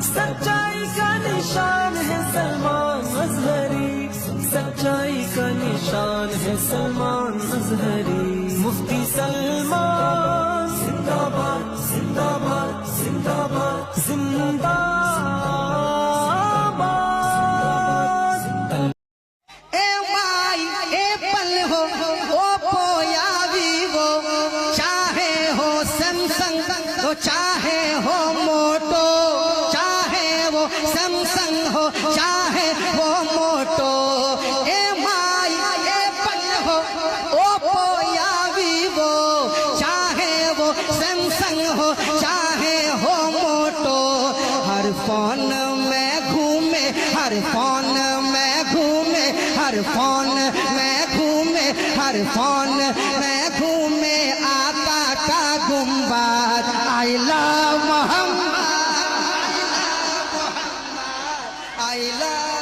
सच्चाई का निशान है सलमान अजहरी, सच्चाई का निशान है सलमान अजहरी। मुफ्ती सलमान जिंदाबाद जिंदाबाद जिंदाबाद जिंदाबाद। ए माई ए पल हो ओप्पो या वीवो, चाहे हो सैमसंग तो चाहे हो मोटो, चाहे वो सैमसंग हो चाहे वो मोटो। ए माई ए पल हो ओप्पो या वीवो, चाहे वो सैमसंग हो चाहे हो मोटो। हर फोन में घूमे, हर फोन में घूमे, हर फोन में घूमे, हर फोन में घूमे आका का गुंबद। I love Muhammad, I love